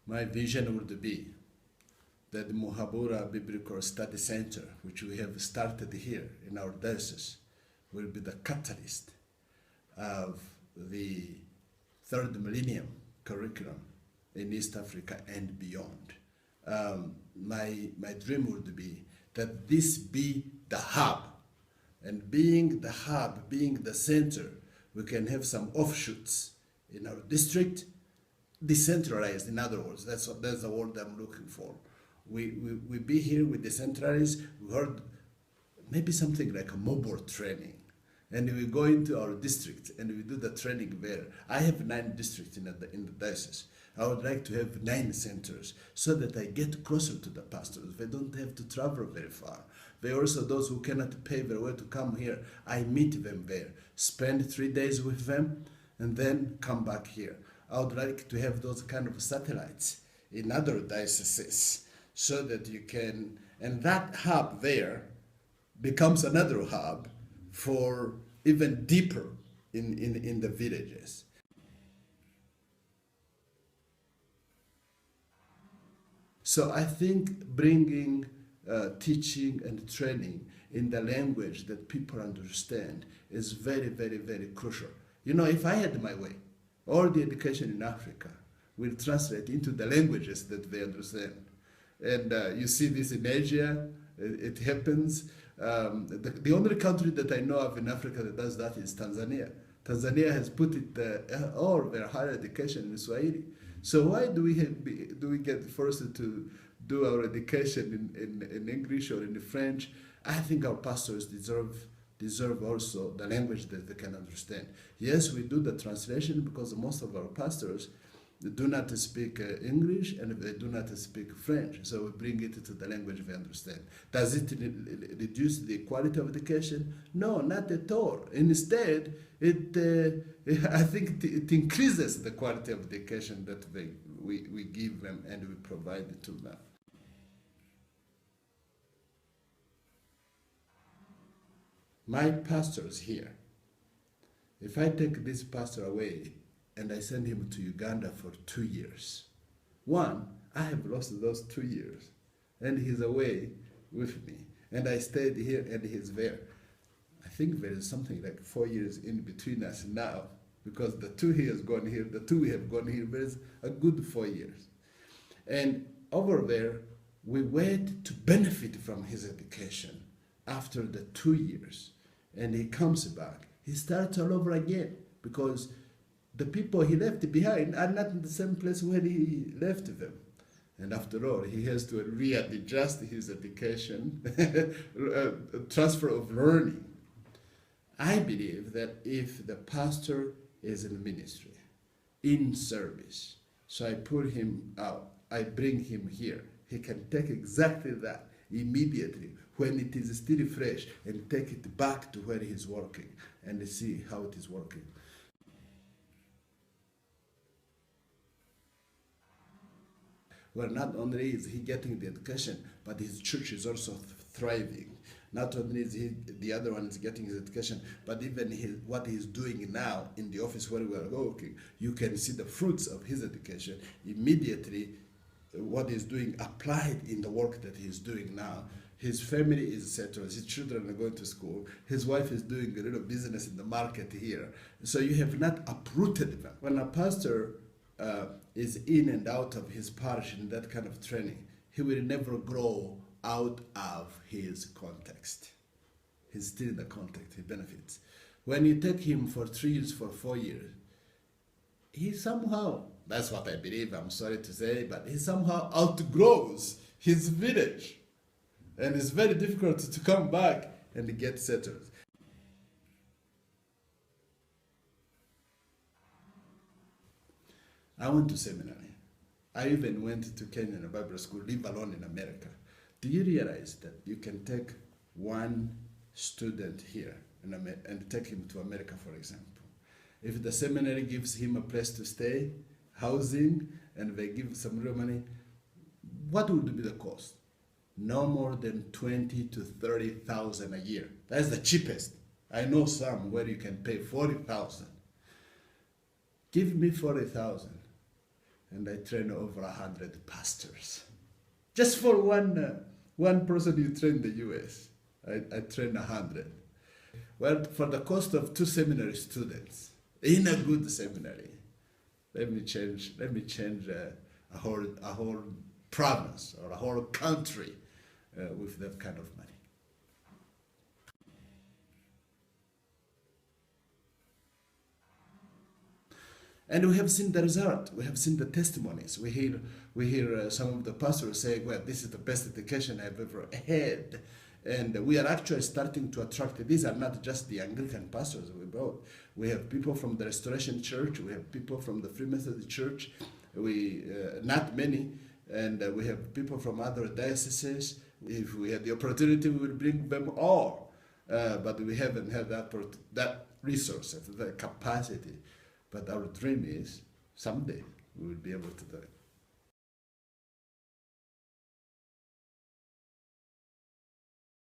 My vision would be that the Muhabura Biblical Study Center, which we have started here in our diocese, will be the catalyst of the Third Millennium curriculum in East Africa and beyond. My dream would be that this be the hub, and being the hub, being the center, we can have some offshoots in our district, decentralized, in other words. That's the word I'm looking for. We be here, we decentralize. We heard maybe something like a mobile training, and we go into our district and we do the training there. I have 9 districts in the diocese. I would like to have 9 centers so that I get closer to the pastors. They don't have to travel very far. There are also those who cannot pay their way to come here. I meet them there, spend 3 days with them, and then come back here. I would like to have those kind of satellites in other dioceses so that you can, and that hub there becomes another hub for even deeper in the villages. So I think bringing teaching and training in the language that people understand is very, very, very crucial. You know, if I had my way, all the education in Africa will translate into the languages that they understand. And you see this in Asia, it happens. The only country that I know of in Africa that does that is Tanzania. Tanzania has put it all their higher education in Swahili. So why do we get forced to do our education in English or in French? I think our pastors deserve also the language that they can understand. Yes, we do the translation because most of our pastors do not speak English and they do not speak French. So we bring it to the language they understand. Does it reduce the quality of education? No, not at all. Instead, I think it increases the quality of education that we give them and we provide to them. My pastors here, if I take this pastor away and I send him to Uganda for 2 years, one, I have lost those 2 years, and he's away with me, and I stayed here and he's there. I think there is something like 4 years in between us now, because the 2 he has gone here, the 2 we have gone here, there is a good 4 years. And over there, we wait to benefit from his education after the 2 years. And he comes back. He starts all over again because the people he left behind are not in the same place where he left them. And after all, he has to readjust his education, transfer of learning. I believe that if the pastor is in ministry, in service, so I pull him out, I bring him here, he can take exactly that immediately when it is still fresh and take it back to where he's working and see how it is working. Well, not only is he getting the education, but his church is also thriving. Not only is the other one is getting his education, but even what he's doing now in the office where we are working, you can see the fruits of his education immediately. What he's doing applied in the work that he's doing now. His family is settled, his children are going to school, his wife is doing a little business in the market here. So you have not uprooted them. When a pastor is in and out of his parish in that kind of training, he will never grow out of his context. He's still in the context, he benefits. When you take him for 3 years, for 4 years, he somehow, that's what I believe, I'm sorry to say, but he somehow outgrows his village. And it's very difficult to come back and get settled. I went to seminary. I even went to Kenyan Bible school, live alone in America. Do you realize that you can take one student here and take him to America, for example? If the seminary gives him a place to stay, housing, and they give some real money, what would be the cost? No more than 20 to 30,000 a year. That's the cheapest. I know some where you can pay 40,000. Give me 40,000, and I train over 100 pastors. Just for one person you train in the US, I train 100. Well, for the cost of 2 seminary students in a good seminary, let me change a whole province or a whole country with that kind of money. And we have seen the result. We have seen the testimonies. We hear some of the pastors saying, well, this is the best education I've ever had. And we are actually starting to attract, these are not just the Anglican pastors we brought. We have people from the Restoration Church, we have people from the Free Methodist Church, not many, and we have people from other dioceses. If we had the opportunity, we would bring them all. But we haven't had that resource, that capacity. But our dream is someday we will be able to do it.